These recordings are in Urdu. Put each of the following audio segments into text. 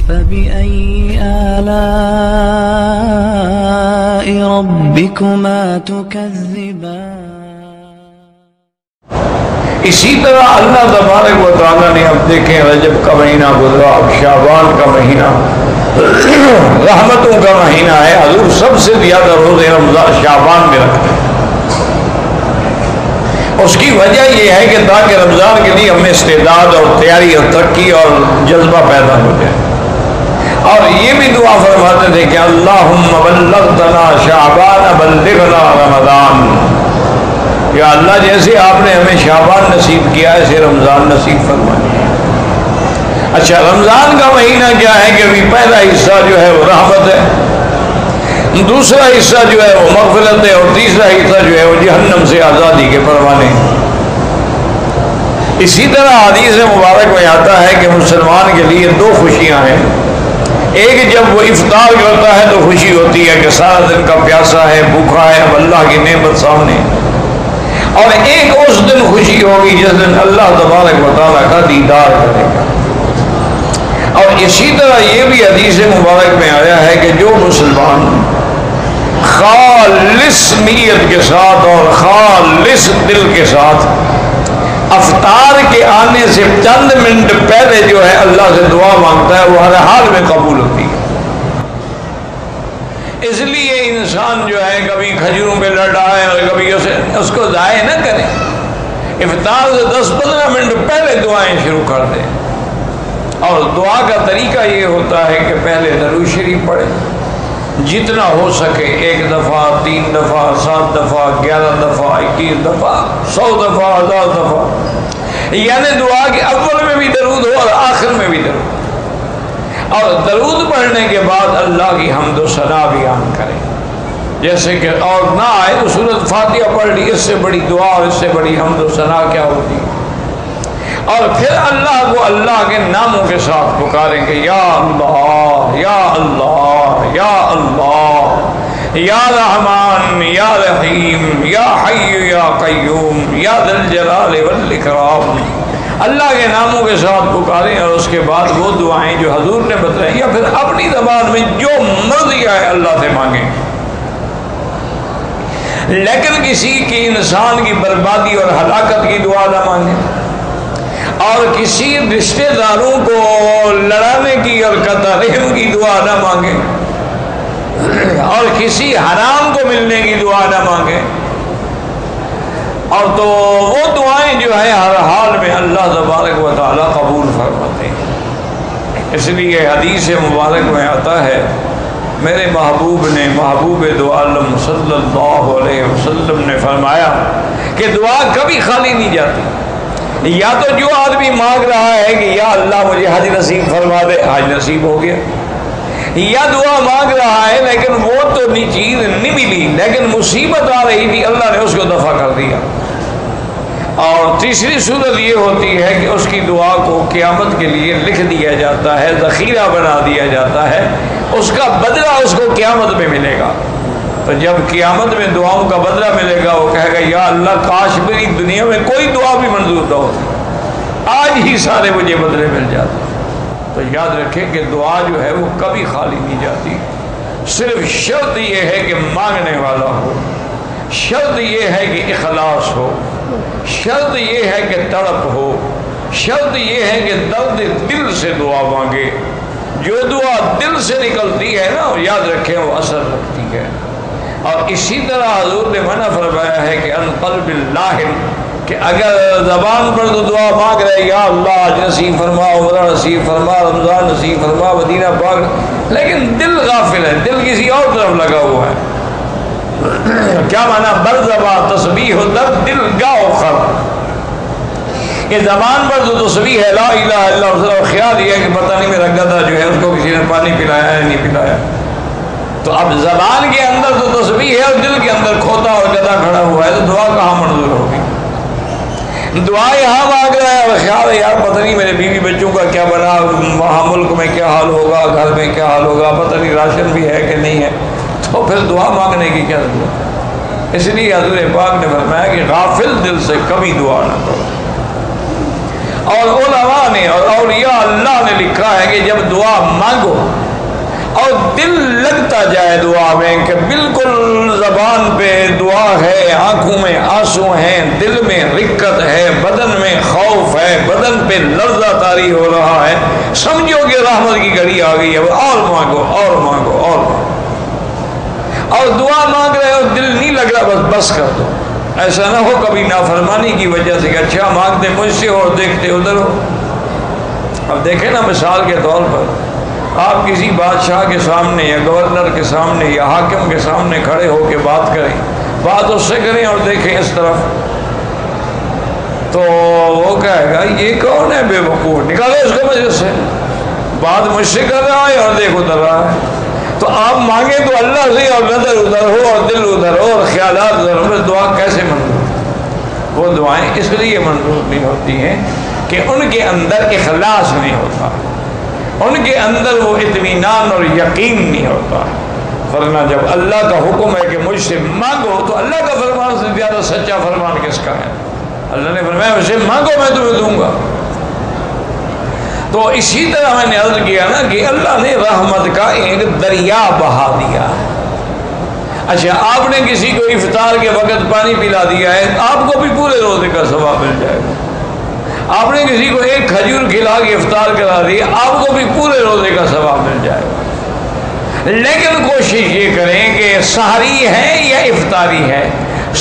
فبأي آلاء ربكما تكذبان؟ اسی طرح اللہ تبارک و تعالیٰ نے اب دیکھیں رجب کا مہینہ گزرا، اب شعبان کا مہینہ رحمتوں کا مہینہ ہے۔ حضور سب سے زیادہ روزے رمضان شعبان میں رکھتے ہیں۔ اس کی وجہ یہ ہے کہ تاکہ رمضان کے لیے ہمیں استعداد اور تیاری اور ترقی اور جذبہ پیدا ہو جائے۔ اور یہ بھی دعا فرماتے تھے کہ اللہم بلغتنا شعبان بلغنا رمضان، یا اللہ جیسے آپ نے ہمیں شعبان نصیب کیا ایسے رمضان نصیب فرمائے۔ اچھا، رمضان کا مہینہ کیا ہے کہ ابھی پہلا حصہ جو ہے وہ رحمت ہے، دوسرا حصہ جو ہے وہ مغفرت ہے، اور تیسرا حصہ جو ہے وہ جہنم سے آزادی کے پروانے۔ اسی طرح حدیث مبارک میں آتا ہے کہ مسلمان کے لیے دو خوشیاں ہیں۔ ایک جب وہ افطار کرتا ہے تو خوشی ہوتی ہے کہ سارا دن کا پیاسا ہے، بھوکا ہے، اب اللہ کی نعمت سامنے، اور ایک اس دن خوشی ہوگی جس دن اللہ تبارک و تعالیٰ کا دیدار کرے گا۔ اور اسی طرح یہ بھی حدیث مبارک میں آیا ہے کہ جو مسلمان خالص نیت کے ساتھ اور خالص دل کے ساتھ افطار کے آنے سے چند منٹ پہلے جو ہے اللہ سے دعا مانگتا ہے وہ ہر حال میں قبول ہوتی ہے۔ اس لیے انسان جو ہے کبھی کھجوروں پہ لڑ رہا ہے اور کبھی اس کو ضائع نہ کرے، افطار سے 10-15 منٹ پہلے دعائیں شروع کر دیں۔ اور دعا کا طریقہ یہ ہوتا ہے کہ پہلے درود شریف پڑھیں، جتنا ہو سکے 1 دفعہ، 3 دفعہ، 7 دفعہ، 11 دفعہ، 21 دفعہ، 100 دفعہ، 1000 دفعہ، یعنی دعا کے اول میں بھی درود ہو اور آخر میں بھی درود۔ اور درود پڑھنے کے بعد اللہ کی حمد و ثنا بیان کریں، جیسے کہ اور نہ آئے تو سورۃ فاتحہ پڑھ لی، اس سے بڑی دعا اور اس سے بڑی حمد و ثنا کیا ہوتی ہے۔ اور پھر اللہ کو اللہ کے ناموں کے ساتھ پکاریں گے، یا اللہ یا اللہ یا اللہ، یا رحمان یا رحیم، یا حی یا قیوم، یا ذی الجلال والاکرام۔ اللہ کے ناموں کے ساتھ پکاریں اور اس کے بعد وہ دعائیں جو حضور نے بتائیں یا پھر اپنی زبان میں جو مرضی آئے اللہ سے مانگیں، لیکن کسی کی انسان کی بربادی اور ہلاکت کی دعا نہ مانگیں، اور کسی رشتہ داروں کو لڑانے کی اور قطع رحم کی دعا نہ مانگیں، اور کسی حرام کو ملنے کی دعا نہ مانگیں۔ اور تو وہ دعائیں جو ہے ہر حال میں اللہ تبارک و تعالیٰ قبول فرماتے ہیں۔ اس لیے حدیث مبارک میں آتا ہے میرے محبوب نے، محبوب دو عالم صلی اللہ علیہ وسلم نے فرمایا کہ دعا کبھی خالی نہیں جاتی۔ یا تو جو آدمی مانگ رہا ہے کہ یا اللہ مجھے حج نصیب فرما دے، حج نصیب ہو گیا، یا دعا مانگ رہا ہے لیکن وہ تو چیز نہیں ملی لیکن مصیبت آ رہی تھی، اللہ نے اس کو دفع کر دیا۔ اور تیسری صورت یہ ہوتی ہے کہ اس کی دعا کو قیامت کے لیے لکھ دیا جاتا ہے، ذخیرہ بنا دیا جاتا ہے، اس کا بدلہ اس کو قیامت میں ملے گا۔ تو جب قیامت میں دعاؤں کا بدلہ ملے گا وہ کہے گا یا اللہ کاش میری دنیا میں کوئی دعا بھی منظور نہ ہوتی، آج ہی سارے مجھے بدلے مل جاتے۔ تو یاد رکھیں کہ دعا جو ہے وہ کبھی خالی نہیں جاتی، صرف شرط یہ ہے کہ مانگنے والا ہو، شرط یہ ہے کہ اخلاص ہو، شرط یہ ہے کہ تڑپ ہو، شرط یہ ہے کہ درد دل سے دعا مانگے۔ جو دعا دل سے نکلتی ہے نا یاد رکھیں وہ اثر رکھتی ہے۔ اور اسی طرح حضور نے منع فرمایا ہے کہ ان قلب اللاہن، کہ اگر زبان پر تو دعا مانگ رہے یا اللہ آج نصیب فرما، عمرہ نصیب فرما، رمضان نصیب فرما، مدینہ پاک، لیکن دل غافل ہے، دل کسی اور طرف لگا ہوا ہے۔ کیا معنی؟ بر زبان تسبیح و در دل گاہ خر، کہ زبان پر تو تسبیح ہے لا الہ الا اللہ، اور خیال یہ ہے کہ پتہ نہیں میرا گدھا جو ہے اس کو کسی نے پانی پلایا ہے نہیں پلایا۔ تو اب زبان کے اندر تو تسبیح ہے اور دل کے اندر کھوتا اور گدھا کھڑا ہوا ہے، تو دعا کہاں منظور ہوگی؟ دعا یہاں مانگ رہا ہے اور خیال ہے یار پتہ نہیں میرے بیوی بچوں کا کیا بنا، وہاں ملک میں کیا حال ہوگا، گھر میں کیا حال ہوگا، پتہ نہیں راشن بھی ہے کہ نہیں ہے، تو پھر دعا مانگنے کی کیا ضرورت ہے؟ اس لیے حضور پاک نے فرمایا کہ غافل دل سے کبھی دعا نہ کرو۔ اور علماء نے اور اولیاء اللہ نے لکھا ہے کہ جب دعا مانگو اور دل لگتا جائے دعا میں کہ بالکل زبان پہ دعا ہے، آنکھوں میں آنسو ہیں، دل میں رقت ہے، بدن میں خوف ہے، بدن پہ لرزہ طاری ہو رہا ہے، سمجھو کہ رحمت کی گھڑی آ گئی ہے، اور مانگو اور مانگو اور مانگو۔ اور دعا مانگ رہے ہو دل نہیں لگ رہا، بس کر دو۔ ایسا نہ ہو کبھی نافرمانی کی وجہ سے کہ اچھا مانگتے مجھ سے اور دیکھتے ادھر ہو۔ اب دیکھیں نا، مثال کے طور پر آپ کسی بادشاہ کے سامنے یا گورنر کے سامنے یا حاکم کے سامنے کھڑے ہو کے بات کریں، بات اس سے کریں اور دیکھیں اس طرف، تو وہ کہے گا یہ کون ہے بے وقوف، نکالو اس کو مجلس سے، بات مجھ سے کر رہا ہے اور دیکھ ادھر رہا ہے۔ تو آپ مانگیں تو اللہ سے اور نظر ادھر ہو اور دل ادھر ہو اور خیالات ادھر ہو، بس دعا کیسے منظور؟ وہ دعائیں اس لیے منظور نہیں ہوتی ہیں کہ ان کے اندر اخلاص نہیں ہوتا، ان کے اندر وہ اطمینان اور یقین نہیں ہوتا۔ ورنہ جب اللہ کا حکم ہے کہ مجھ سے مانگو، تو اللہ کا فرمان سے زیادہ سچا فرمان کس کا ہے؟ اللہ نے فرمایا مجھ سے مانگو میں تمہیں دوں گا۔ تو اسی طرح میں نے عرض کیا نا کہ اللہ نے رحمت کا ایک دریا بہا دیا۔ اچھا، آپ نے کسی کو افطار کے وقت پانی پلا دیا ہے، آپ کو بھی پورے روزے کا ثواب مل جائے گا۔ آپ نے کسی کو ایک کھجور کھلا کے افطار کرا دی، آپ کو بھی پورے روزے کا ثواب مل جائے گا۔ لیکن کوشش یہ کریں کہ سحری ہے یا افطاری ہے،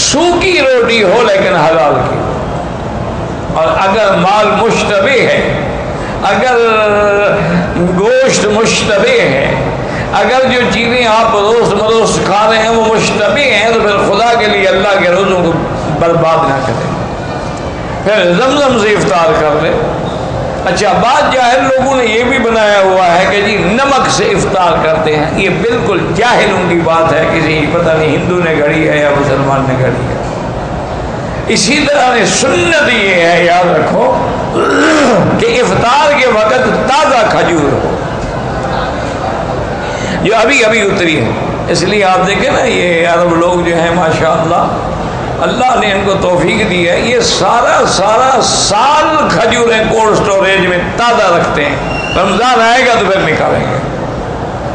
سوکھی روٹی ہو لیکن حلال کی، اور اگر مال مشتبہ ہے، اگر گوشت مشتبہ ہے، اگر جو چیزیں آپ روز مروز کھا رہے ہیں وہ مشتبہ ہیں، تو پھر خدا کے لیے اللہ کے روزوں کو برباد نہ کریں، پھر زمزم سے افطار کر لیں۔ اچھا، بعض جاہل لوگوں نے یہ بھی بنایا ہوا ہے کہ جی نمک سے افطار کرتے ہیں، یہ بالکل جاہلوں کی بات ہے، کسی پتہ نہیں ہندو نے گھڑی ہے یا مسلمان نے گھڑی ہے۔ اسی طرح سنت یہ ہے، یاد رکھو کہ افطار کے وقت تازہ کھجور ہو جو ابھی ابھی اتری ہو۔ اس لیے آپ دیکھیں نا، یہ عرب لوگ جو ہیں ماشاءاللہ، اللہ نے ان کو توفیق دی ہے، یہ سارا سال کھجوریں کولڈ سٹوریج میں تازہ رکھتے ہیں، رمضان آئے گا تو پھر نکالیں گے۔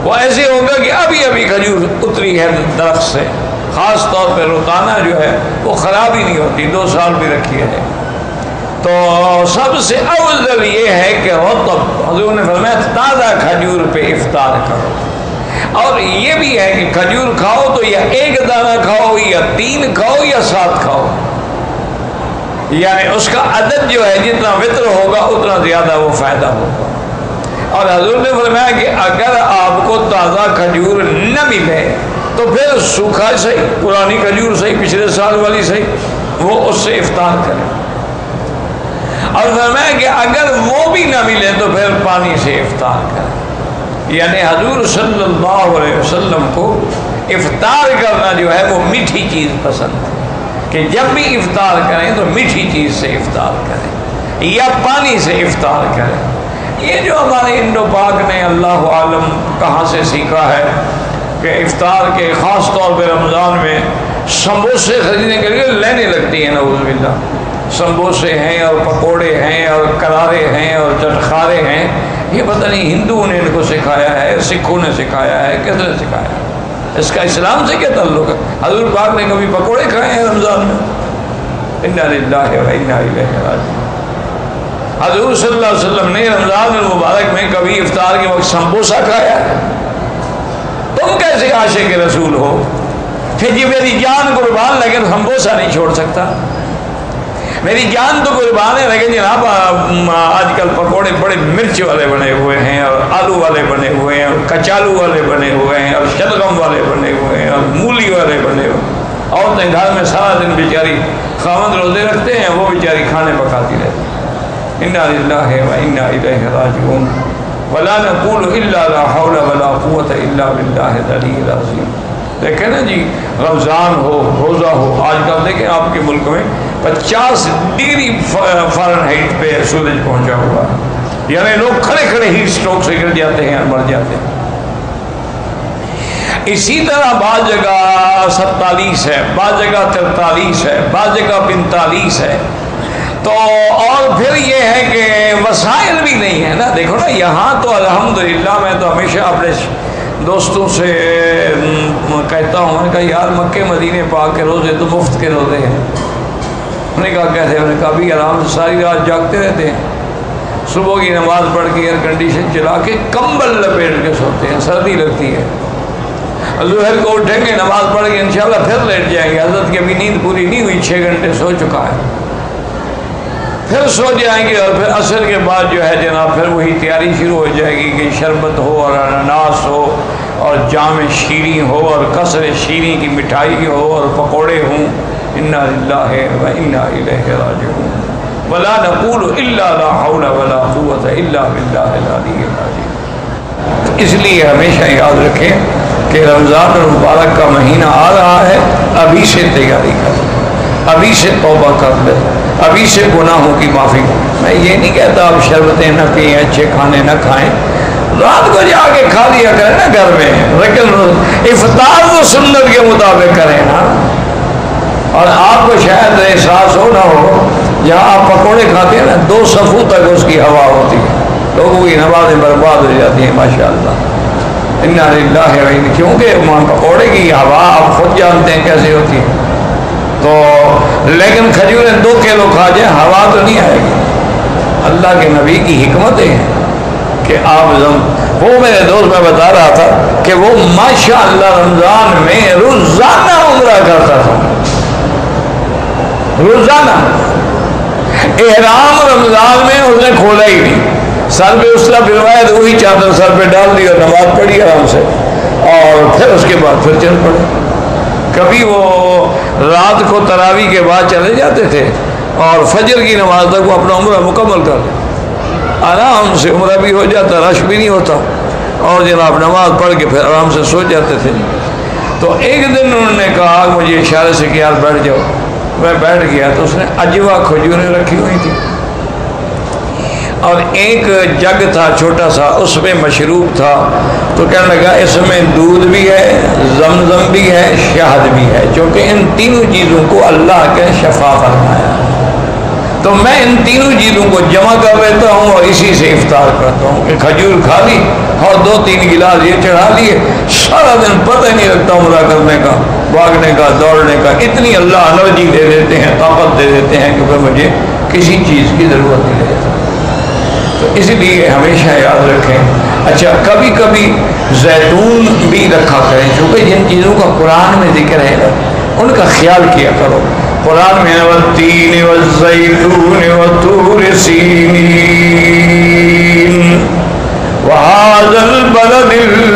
وہ ایسے ہوگا کہ ابھی ابھی کھجور اتری ہے درخت سے، خاص طور پہ روتانا جو ہے وہ خراب ہی نہیں ہوتی، 2 سال بھی رکھی ہے۔ تو سب سے افضل یہ ہے کہ رطب، حضور نے فرمایا تازہ کھجور پہ افطار کرو۔ اور یہ بھی ہے کہ کھجور کھاؤ تو یا 1 دانہ کھاؤ یا 3 کھاؤ یا 7 کھاؤ، یعنی اس کا عدد جو ہے جتنا وطر ہوگا اتنا زیادہ وہ فائدہ ہوگا۔ اور حضور نے فرمایا کہ اگر آپ کو تازہ کھجور نہ ملے تو پھر سوکھا صحیح، پرانی کھجور صحیح، پچھلے سال والی صحیح، وہ اس سے افطار کریں۔ اور فرمایا کہ اگر وہ بھی نہ ملے تو پھر پانی سے افطار کریں۔ یعنی حضور صلی اللہ علیہ وسلم کو افطار کرنا جو ہے وہ میٹھی چیز پسند ہے، کہ جب بھی افطار کریں تو میٹھی چیز سے افطار کریں یا پانی سے افطار کریں۔ یہ جو ہمارے انڈو پاک نے اللہ عالم کہاں سے سیکھا ہے کہ افطار کے خاص طور پہ رمضان میں سموسے خریدنے کے لیے لائنیں لگتی ہیں، نعوذ باللہ، سموسے ہیں اور پکوڑے ہیں اور کرارے ہیں اور چٹخارے ہیں، یہ پتہ نہیں ہندوؤں نے ان کو سکھایا ہے، سکھوں نے سکھایا ہے، کس نے سکھایا ہے؟ اس کا اسلام سے کیا تعلق ہے؟ حضور پاک نے کبھی پکوڑے کھائے ہیں رمضان میں؟ انا للہ و انا الیہ راجعون۔ حضور صلی اللہ علیہ وسلم نے رمضان المبارک میں کبھی افطار کے وقت سمبوسہ کھایا؟ تم کیسے عاشق رسول ہو کہ جی میری جان قربان لیکن سمبوسہ نہیں چھوڑ سکتا؟ میری جان تو قربان ہے لیکن جناب آج کل پکوڑے بڑے مرچ والے بنے ہوئے ہیں اور آلو والے بنے ہوئے ہیں اور کچالو والے بنے ہوئے ہیں اور شلگم والے بنے ہوئے ہیں اور مولی والے بنے ہوئے ہیں۔ عورتیں گھر میں سارا دن بیچاری خاوند روزے رکھتے ہیں، وہ بیچاری کھانے پکاتی رہتی ہیں۔ انا للہ و انا الیہ راجعون ولا نقول الا لا حول ولا قوت الا باللہ العلی العظیم۔ دیکھیں نا جی، رمضان ہو، روزہ ہو، آج کل دیکھیں آپ کے ملک میں 50 ڈگری فارنہائٹ پہ سورج پہنچا ہوا ہے، یعنی لوگ کھڑے کھڑے ہیٹ اسٹروک سے گر جاتے ہیں اور مر جاتے ہیں۔ اسی طرح بعض جگہ 47 ہے، بعض جگہ 43 ہے، بعض جگہ 45 ہے۔ تو اور پھر یہ ہے کہ وسائل بھی نہیں ہے نا. دیکھو نا یہاں تو الحمدللہ میں تو ہمیشہ اپنے دوستوں سے کہتا ہوں، میں نے کہا یار مکے مدینے پاک کے روزے تو مفت کے روزے ہیں. انہوں نے کہا کیسے؟ انہوں نے کہا بھی آرام سے ساری رات جاگتے رہتے ہیں، صبح کی نماز پڑھ کے ایئر کنڈیشن چلا کے کمبل لپیٹ کے سوتے ہیں، سردی لگتی ہے. ظہر کو اٹھیں گے نماز پڑھ کے انشاءاللہ پھر لیٹ جائیں گے. حضرت کی ابھی نیند پوری نہیں ہوئی، 6 گھنٹے سو چکا ہے، پھر سو جائیں گے. اور پھر عصر کے بعد جو ہے جناب پھر وہی تیاری شروع ہو جائے گی کہ شربت ہو اور اناناس ہو اور جام شیریں ہو اور قصر شیریں کی مٹھائی ہو اور پکوڑے ہوں. انا للہ و انا الیہ راجعون ولا نقول الا لا حول ولا قوت الا باللہ العلی العظیم. اس لیے ہمیشہ یاد رکھیں کہ رمضان المبارک کا مہینہ آ رہا ہے، ابھی سے تیاری کر، ابھی سے توبہ کر لے، ابھی سے گناہوں کی معافی. میں یہ نہیں کہتا آپ شربتیں نہ پئیں، اچھے کھانے نہ کھائیں، رات کو جا کے کھا لیا کریں نا گھر میں، لیکن افطار تو سنت کے مطابق کریں نا. اور آپ کو شاید احساس ہو نہ ہو، جہاں آپ پکوڑے کھاتے ہیں نا 2 صفوں تک اس کی ہوا ہوتی ہے، لوگوں کی نمازیں برباد ہو جاتی ہیں ماشاءاللہ. انا للہ و انا، کیونکہ پکوڑے کی ہوا آپ خود جانتے ہیں کیسے ہوتی ہے. تو لیکن کھجوریں 2 کلو کھا جائیں ہوا تو نہیں آئے گی. اللہ کے نبی کی حکمتیں ہیں کہ آپ وہ میرے دوست میں بتا رہا تھا کہ وہ ماشاءاللہ رمضان میں روزانہ عمرہ کرتا تھا، روزانہ. احرام رمضان میں اس نے کھولا ہی نہیں، سر پہ اسلحہ پھروایا تو وہی چادر سر پہ ڈال دی اور نماز پڑھی آرام سے، اور پھر اس کے بعد پھر چل پڑے. کبھی وہ رات کو تراویح کے بعد چلے جاتے تھے اور فجر کی نماز تک وہ اپنا عمرہ مکمل کر لیں، آرام سے عمرہ بھی ہو جاتا، رش بھی نہیں ہوتا، اور جناب نماز پڑھ کے پھر آرام سے سو جاتے تھے. تو ایک دن انہوں نے کہا مجھے اشارے سے کہ یار بیٹھ جاؤ. میں بیٹھ گیا تو اس نے اجوا کھجوریں رکھی ہوئی تھی اور ایک جگ تھا چھوٹا سا، اس میں مشروب تھا. تو کہنے لگا اس میں دودھ بھی ہے، زمزم بھی ہے، شہد بھی ہے، چونکہ ان تینوں چیزوں کو اللہ کے شفا فرمایا. تو میں ان تینوں چیزوں کو جمع کر لیتا ہوں اور اسی سے افطار کرتا ہوں کہ کھجور کھا لی اور 2-3 گلاس یہ چڑھا لیے، سارا دن پتہ ہی نہیں لگتا عمرہ کرنے کا، بھاگنے کا، دوڑنے کا. اتنی اللہ انرجی دے دیتے ہیں، طاقت دے دیتے ہیں کہ پھر مجھے کسی چیز کی ضرورت نہیں رہتی. تو اس لیے ہمیشہ یاد رکھیں. اچھا کبھی کبھی زیتون بھی رکھا کریں، چونکہ جن چیزوں کا قرآن میں ذکر ہے ان کا خیال کیا کرو. قرآن میں والتین والزیتون وطور سینین وہذا البلد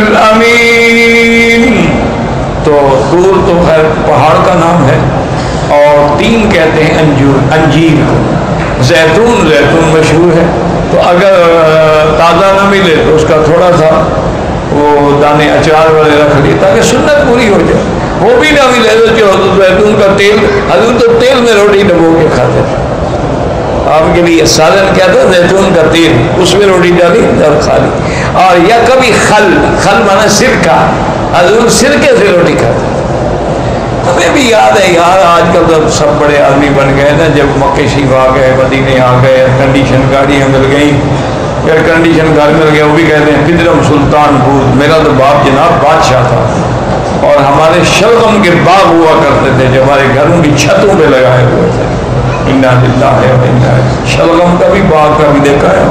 الامین. تو طور تو خیر پہاڑ کا نام ہے، اور تین کہتے ہیں انجیر کو. زیتون مشہور ہے، تو اگر تازہ نہ ملے تو اس کا تھوڑا سا وہ دانے اچار والے رکھ لیے تاکہ سنت پوری ہو جائے. وہ بھی نہ ملے تو زیتون کا تیل، حضور تو تیل میں روٹی ڈبو کے کھاتے تھے. آپ کے لیے سالن کیا تھا؟ زیتون کا تیل، اس میں روٹی ڈالی اور کھا لی. اور یا کبھی خل مانا سرکہ، حضور سرکے سے روٹی کھاتے. ہمیں بھی یاد ہے یار، آج کل تو سب بڑے آدمی بن گئے نا. جب مکے شریف آ گئے، مدینے آ گئے، ایئر کنڈیشن گاڑیاں مل گئیں، ایئر کنڈیشن گاڑی مل گیا. وہ بھی کہتے ہیں پدرم سلطان پور. میرا تو باپ جناب بادشاہ تھا، اور ہمارے شلغم کے باغ ہوا کرتے تھے جو ہمارے گھروں کی چھتوں پہ لگائے ہوئے تھے. انا للہ و انا الیہ. شلغم کا بھی باغ کا بھی دیکھا ہے.